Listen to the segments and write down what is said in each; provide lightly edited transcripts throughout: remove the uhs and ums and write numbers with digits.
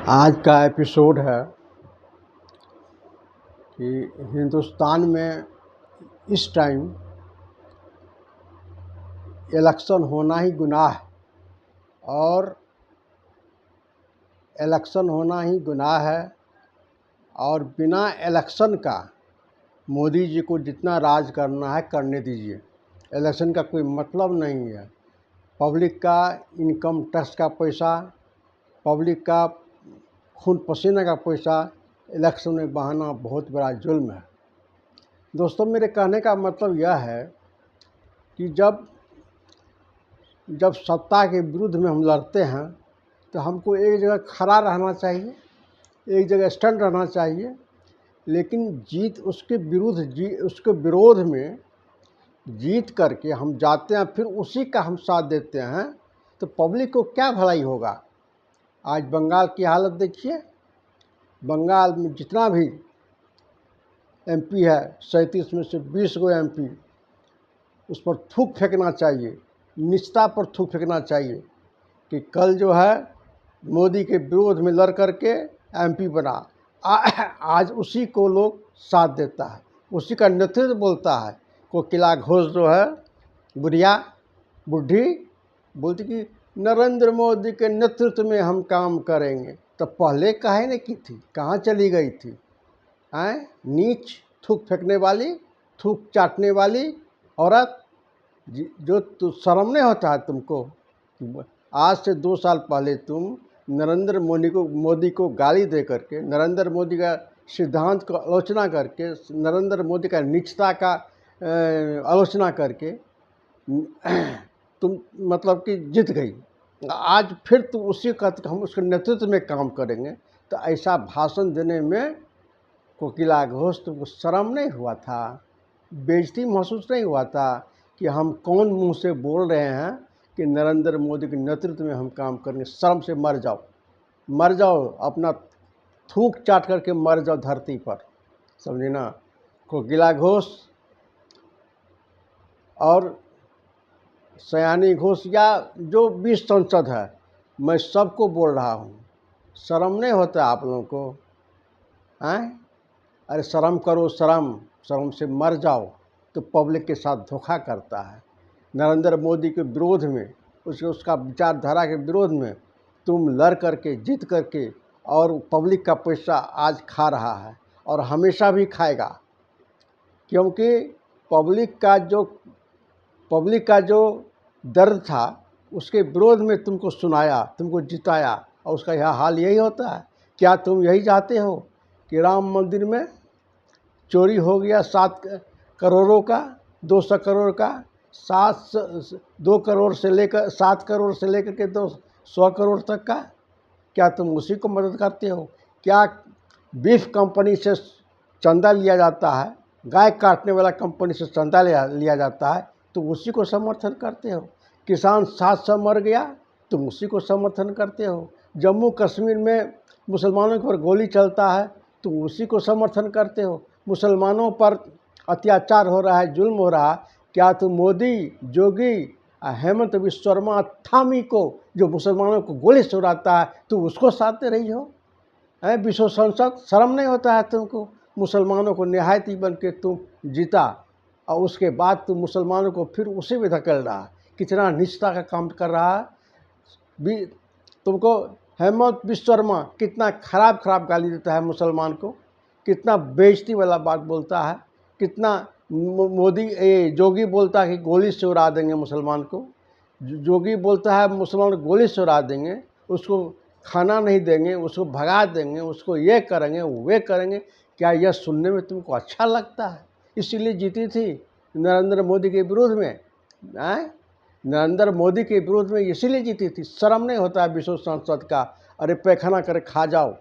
आज का एपिसोड है कि हिंदुस्तान में इस टाइम इलेक्शन होना ही गुनाह है और इलेक्शन होना ही गुनाह है और बिना इलेक्शन का मोदी जी को जितना राज करना है करने दीजिए। इलेक्शन का कोई मतलब नहीं है। पब्लिक का इनकम टैक्स का पैसा, पब्लिक का खून पसीने का पैसा इलेक्शन में बहाना बहुत बड़ा जुल्म है। दोस्तों, मेरे कहने का मतलब यह है कि जब सत्ता के विरुद्ध में हम लड़ते हैं तो हमको एक जगह खड़ा रहना चाहिए, एक जगह स्टैंड रहना चाहिए, लेकिन उसके विरोध में जीत करके हम जाते हैं, फिर उसी का हम साथ देते हैं तो पब्लिक को क्या भलाई होगा। आज बंगाल की हालत देखिए। बंगाल में जितना भी एमपी है, 37 में से 20 गो एमपी, उस पर थूक फेंकना चाहिए, निचता पर थूक फेंकना चाहिए कि कल जो है मोदी के विरोध में लड़ करके एमपी बना। आज उसी को लोग साथ देता है, उसी का नेतृत्व बोलता है। कोकिला घोष जो है बुढ़ी बोलती कि नरेंद्र मोदी के नेतृत्व में हम काम करेंगे। तो पहले काहे नहीं की थी, कहाँ चली गई थी? नीच थूक फेंकने वाली, थूक चाटने वाली औरत, जो शर्म नहीं होता है तुमको? आज से 2 साल पहले तुम नरेंद्र मोदी को गाली दे करके, नरेंद्र मोदी का सिद्धांत को आलोचना करके, नरेंद्र मोदी का नीचता का आलोचना करके तुम मतलब कि जीत गई। आज फिर तुम उसी का हम उसके नेतृत्व में काम करेंगे। तो ऐसा भाषण देने में कोकिला घोष तुमको शर्म नहीं हुआ था? बेइज्जती महसूस नहीं हुआ था कि हम कौन मुंह से बोल रहे हैं कि नरेंद्र मोदी के नेतृत्व में हम काम करेंगे? शर्म से मर जाओ, अपना थूक चाट करके मर जाओ धरती पर, समझे ना? कोकिला घोष और सयानी घोष या जो 20 सांसद है, मैं सबको बोल रहा हूँ, शर्म नहीं होता आप लोगों को? अरे शर्म करो, शर्म से मर जाओ। तो पब्लिक के साथ धोखा करता है। नरेंद्र मोदी के विरोध में, उसका विचारधारा के विरोध में तुम लड़ करके जीत करके और पब्लिक का पैसा आज खा रहा है और हमेशा भी खाएगा, क्योंकि पब्लिक का जो दर्द था उसके विरोध में तुमको सुनाया, तुमको जिताया, और उसका यह हाल यही होता है। क्या तुम यही चाहते हो कि राम मंदिर में चोरी हो गया 7 करोड़ों का, 200 करोड़ का, 2 करोड़ से लेकर 7 करोड़ से लेकर के 100 करोड़ तक का? क्या तुम उसी को मदद करते हो? क्या बीफ कंपनी से चंदा लिया जाता है, गाय काटने वाला कंपनी से चंदा लिया जाता है, तुम उसी को समर्थन करते हो? किसान 700 मर गया, तुम उसी को समर्थन करते हो? जम्मू कश्मीर में मुसलमानों पर गोली चलता है, तुम उसी को समर्थन करते हो? मुसलमानों पर अत्याचार हो रहा है, जुल्म हो रहा है, क्या तुम मोदी, योगी, हेमंत विश्वकर्मा थामी को जो मुसलमानों को गोली से उड़ाता है, तुम उसको साथ दे रही हो? विश्व संसद, शर्म नहीं होता है तुमको? मुसलमानों को निहायती बन के तुम जीता और उसके बाद तुम मुसलमानों को फिर उसी में धकेल रहा है। कितना नीचता का काम कर रहा है। तुमको हेमंत विश्वकर्मा कितना खराब गाली देता है मुसलमान को, कितना बेइज्जती वाला बात बोलता है, कितना जोगी बोलता है कि गोली से उड़ा देंगे मुसलमान को, जोगी बोलता है मुसलमान को गोली से उड़ा देंगे, उसको खाना नहीं देंगे, उसको भगा देंगे, उसको ये करेंगे वे करेंगे। क्या यह सुनने में तुमको अच्छा लगता है? इसीलिए जीती थी नरेंद्र मोदी के विरोध में। नरेंद्र मोदी के विरोध में इसीलिए जीती थी। शर्म नहीं होता है विश्व संसद का? अरे पैखाना कर खा जाओ,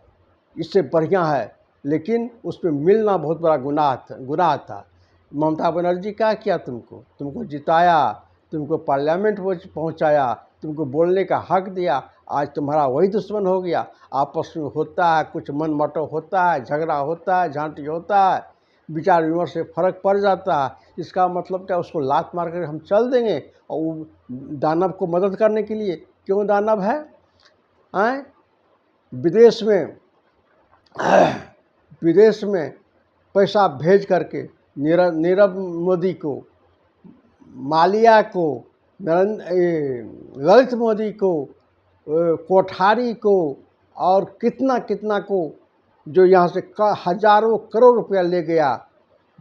इससे बढ़िया है। लेकिन उस पर मिलना बहुत बड़ा गुनाह था। ममता बनर्जी क्या किया? तुमको जिताया, तुमको पार्लियामेंट पहुंचाया, तुमको बोलने का हक दिया। आज तुम्हारा वही दुश्मन हो गया। आपस में होता है, कुछ मनमुटाव होता है, झगड़ा होता है, झांटी होता है, विचार विमर्श से फर्क पड़ जाता है। इसका मतलब क्या उसको लात मार कर हम चल देंगे? और वो दानव को मदद करने के लिए क्यों दानव है? विदेश में विदेश में पैसा भेज करके नीरव मोदी को, माल्या को, ललित मोदी को, कोठारी को और कितना कितना को, जो यहाँ से हजारों करोड़ रुपया ले गया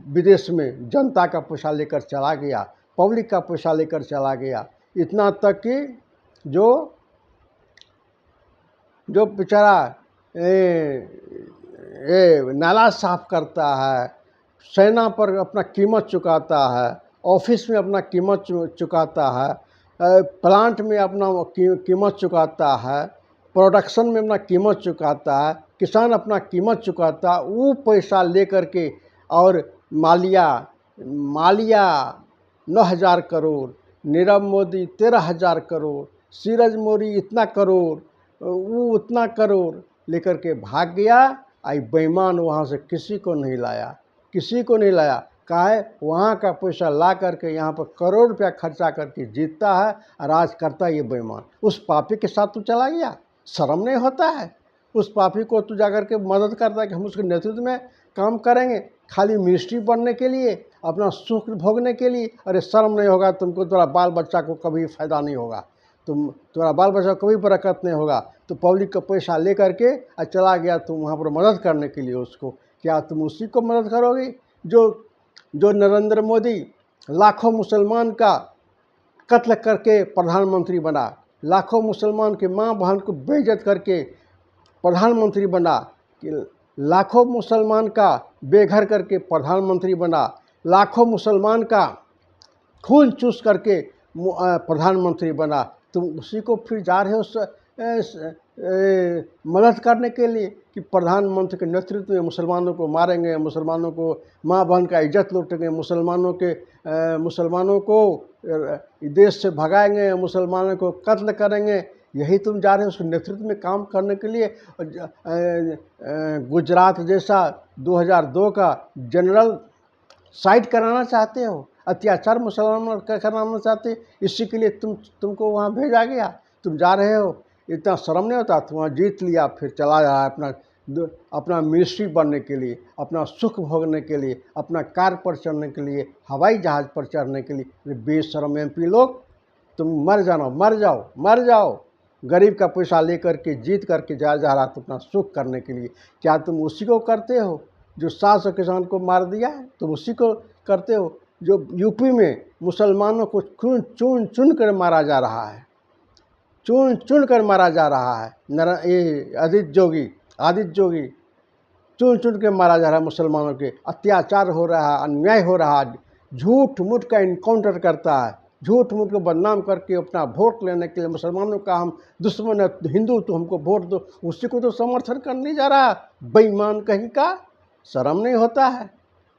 विदेश में, जनता का पैसा लेकर चला गया, पब्लिक का पैसा लेकर चला गया। इतना तक कि जो बेचारा नाला साफ करता है, सेना पर अपना कीमत चुकाता है, ऑफिस में अपना कीमत चुकाता है, प्लांट में अपना कीमत चुकाता है, प्रोडक्शन में अपना कीमत चुकाता है, किसान अपना कीमत चुकाता है, वो पैसा लेकर के, और मालिया 9,000 करोड़, नीरव मोदी 13,000 करोड़, सीरज मोदी इतना करोड़, वो उतना करोड़ लेकर के भाग गया। आई बेईमान वहाँ से किसी को नहीं लाया। काहे? वहाँ का पैसा ला करके यहाँ पर करोड़ रुपया खर्चा करके जीतता है और राज करता है ये बेईमान। उस पापी के साथ तू चला गया, शर्म नहीं होता है? उस पापी को तू जाकर के मदद करता है कि हम उसके नेतृत्व में काम करेंगे, खाली मिनिस्ट्री बनने के लिए, अपना सुख भोगने के लिए। अरे शर्म नहीं होगा तुमको? तुम्हारा बाल बच्चा को कभी फ़ायदा नहीं होगा, तुम्हारा बाल बच्चा को कभी बरकत नहीं होगा। तो पब्लिक का पैसा ले करके और चला गया तुम वहाँ पर मदद करने के लिए उसको। क्या तुम उसी को मदद करोगे जो नरेंद्र मोदी लाखों मुसलमान का कत्ल करके प्रधानमंत्री बना, लाखों मुसलमान के माँ बहन को बेइज्जत करके प्रधानमंत्री बना, लाखों मुसलमान का बेघर करके प्रधानमंत्री बना, लाखों मुसलमान का खून चूस करके प्रधानमंत्री बना। तुम उसी को फिर जा रहे हो मदद करने के लिए कि प्रधानमंत्री के नेतृत्व में मुसलमानों को मारेंगे, मुसलमानों को माँ बहन का इज्जत लूटेंगे, मुसलमानों को देश से भगाएंगे, मुसलमानों को कत्ल करेंगे। यही तुम जा रहे हो उसके नेतृत्व में काम करने के लिए। गुजरात जैसा 2002 का जनरल साइड कराना चाहते हो, अत्याचार मुसलमान कराना चाहते, इसी के लिए तुमको वहाँ भेजा गया। तुम जा रहे हो, इतना शर्म नहीं होता? तुम वहाँ जीत लिया, फिर चला जा अपना मिनिस्ट्री बनने के लिए, अपना सुख भोगने के लिए, अपना कार पर चढ़ने के लिए, हवाई जहाज़ पर चढ़ने के लिए। बेशर्म MP लोग, तुम मर जाओ। गरीब का पैसा लेकर के जीत करके जा रहा तो अपना सुख करने के लिए। क्या तुम उसी को करते हो जो 700 किसान को मार दिया है? तुम उसी को करते हो जो यूपी में मुसलमानों को चुन कर मारा जा रहा है, ये आदित्य जोगी चुन के मारा जा रहा है। मुसलमानों के अत्याचार हो रहा है, अन्याय हो रहा है, झूठ मूठ का इनकाउंटर करता है, झूठ मूठ को बदनाम करके अपना वोट लेने के लिए मुसलमानों का हम दुश्मन है, हिंदू तो हमको वोट दो, उसी को तो समर्थन करने जा रहा है। बेईमान कहीं का, शर्म नहीं होता है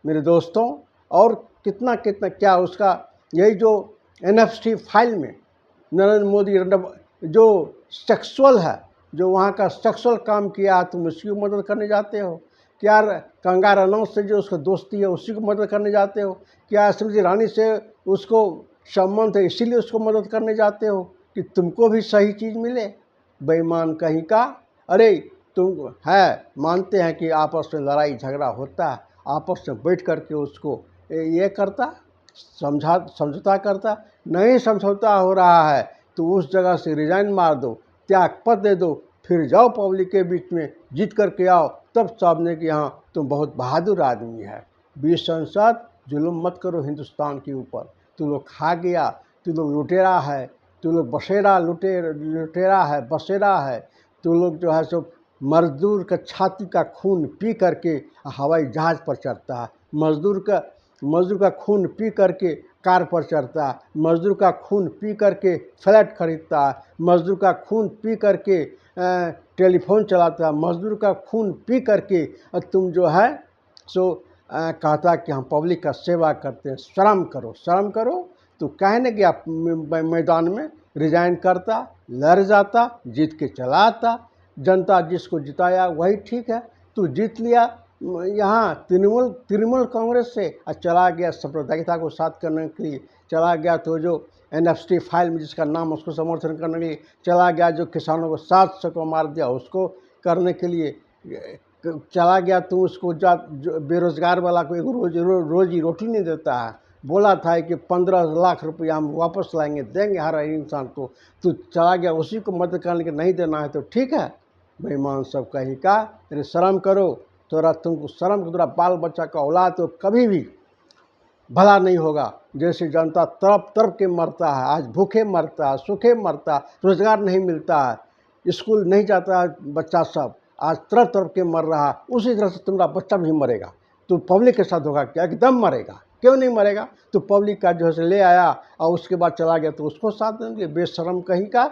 मेरे दोस्तों? और कितना क्या उसका, यही जो NFT फाइल में नरेंद्र मोदी जो सेक्सुअल है, जो वहाँ का सेक्सुअल काम किया, तुम उसकी मदद करने जाते हो? क्या कंगना रनौत से जो उसका दोस्ती है उसी को मदद करने जाते हो? क्या स्मृति ईरानी से उसको संबंध है इसीलिए उसको मदद करने जाते हो कि तुमको भी सही चीज़ मिले? बेईमान कहीं का। अरे तुम मानते हैं कि आपस में लड़ाई झगड़ा होता है, आपस में बैठ करके उसको ये करता, समझौता करता नहीं, समझौता हो रहा है तो उस जगह से रिजाइन मार दो, त्यागपत्र दे दो, फिर जाओ पब्लिक के बीच में जीत करके आओ, तब सामने कि हाँ तुम बहुत बहादुर आदमी है। 20 संसद जुल्म मत करो हिंदुस्तान के ऊपर। तू लोग खा गया, तू लोग लुटेरा है, तू लोग लुटेरा है, तू लोग जो है सो मजदूर का छाती का खून पी करके हवाई जहाज़ पर चढ़ता है, मजदूर का खून पी करके कार पर चढ़ता है, मजदूर का खून पी करके फ्लैट खरीदता है, मजदूर का खून पी करके टेलीफोन चलाता है, मजदूर का खून पी करके तुम जो है सो कहता कि हम पब्लिक का सेवा करते हैं। शर्म करो। तो कहने गया मैदान में रिजाइन करता, लड़ जाता, जीत के चला आता। जनता जिसको जिताया वही ठीक है। तू जीत लिया यहाँ तृणमूल कांग्रेस से और चला गया सांप्रदायिकता को साथ करने के लिए, चला गया तो जो NFT फाइल में जिसका नाम उसको समर्थन करने के लिए चला गया, जो किसानों को 700 को मार दिया उसको करने के लिए चला गया, तो उसको जो बेरोजगार वाला को एक रोजी रोटी नहीं देता है। बोला था कि 15 लाख रुपया हम वापस लाएंगे, देंगे हर इंसान को, तो चला गया उसी को मदद करने के नहीं देना है तो ठीक है। बेईमान सब कहीं का, अरे शर्म करो, तोरा तुमको शर्म, तोरा बाल बच्चा का औलाद तो कभी भी भला नहीं होगा। जैसे जनता तरफ तरफ के मरता है, आज भूखे मरता है, सूखे मरता है, रोजगार नहीं मिलता है, स्कूल नहीं जाता है बच्चा सब, आज तरफ तरफ के मर रहा है, उसी तरह से तुम्हारा बच्चा भी मरेगा। तो पब्लिक के साथ होगा क्या? एकदम मरेगा। क्यों नहीं मरेगा? तो पब्लिक का जो है ले आया और उसके बाद चला गया तो उसको साथ देंगे। बेशरम कहीं का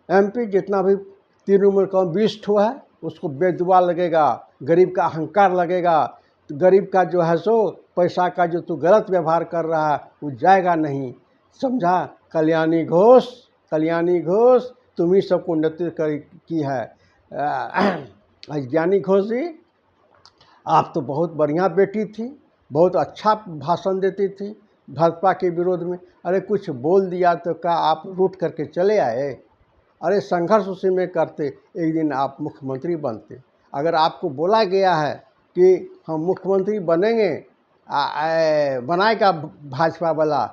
एमपी जितना भी तृणमूल का 20 ठो है, उसको बेदुआ लगेगा, गरीब का अहंकार लगेगा। तो गरीब का जो है सो पैसा का जो तू गलत व्यवहार कर रहा है वो जाएगा नहीं, समझा? कल्याणी घोष तुम ही सबको नेतृत्व की है। ज्ञानी घोष जी, आप तो बहुत बढ़िया बेटी थी, बहुत अच्छा भाषण देती थी भाजपा के विरोध में। अरे कुछ बोल दिया तो क्या आप रूठ करके चले आए? अरे संघर्ष उसी में करते, एक दिन आप मुख्यमंत्री बनते। अगर आपको बोला गया है कि हम मुख्यमंत्री बनेंगे, बनाएगा भाजपा वाला,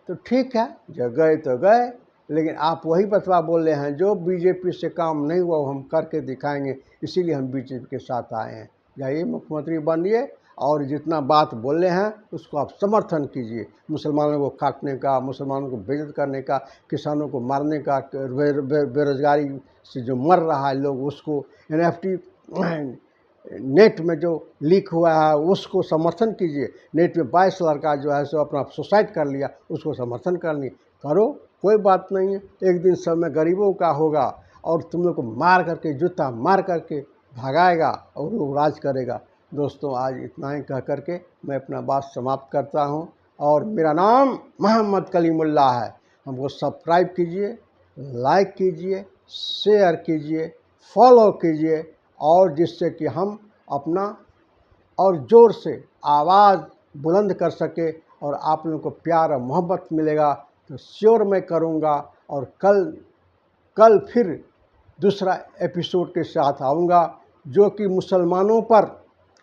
तो ठीक है, जब गए तो गए। लेकिन आप वही बतवा बोल रहे हैं जो बीजेपी से काम नहीं हुआ वो हम करके दिखाएंगे, इसीलिए हम बीजेपी के साथ आए हैं। जाइए मुख्यमंत्री बनिए और जितना बात बोल रहे हैं उसको आप समर्थन कीजिए। मुसलमानों को काटने का, मुसलमानों को बेइज्जत करने का, किसानों को मारने का, बेरोजगारी से जो मर रहा है लोग उसको, NFT नेट में जो लीक हुआ है उसको समर्थन कीजिए। नेट में 22 लड़का जो है सो अपना सुसाइड कर लिया, उसको समर्थन करो, कोई बात नहीं है। एक दिन सब में गरीबों का होगा और तुम लोग को मार करके, जूता मार करके भगाएगा और वो राज करेगा। दोस्तों, आज इतना ही कह करके मैं अपना बात समाप्त करता हूँ। और मेरा नाम मोहम्मद कलीमुल्लाह है। हमको सब्सक्राइब कीजिए, लाइक कीजिए, शेयर कीजिए, फॉलो कीजिए, और जिससे कि हम अपना और ज़ोर से आवाज़ बुलंद कर सके और आप लोगों को प्यार और मोहब्बत मिलेगा तो श्योर मैं करूँगा। और कल फिर दूसरा एपिसोड के साथ आऊँगा जो कि मुसलमानों पर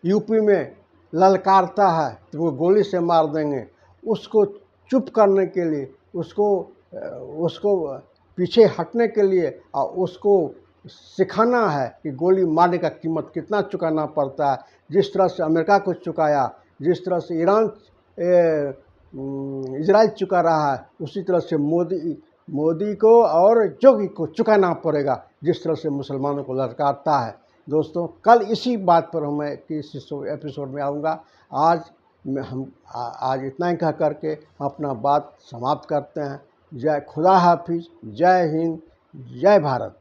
यूपी में ललकारता है तो वो गोली से मार देंगे। उसको चुप करने के लिए, उसको पीछे हटने के लिए और उसको सिखाना है कि गोली मारने का कीमत कितना चुकाना पड़ता है। जिस तरह से अमेरिका को चुकाया, जिस तरह से इजराइल चुका रहा है, उसी तरह से मोदी को और जोगी को चुकाना पड़ेगा, जिस तरह से मुसलमानों को ललकारता है। दोस्तों, कल इसी बात पर मैं इस एपिसोड में आऊँगा। आज इतना ही कह करके अपना बात समाप्त करते हैं। जय खुदा हाफिज़, जय हिंद, जय भारत।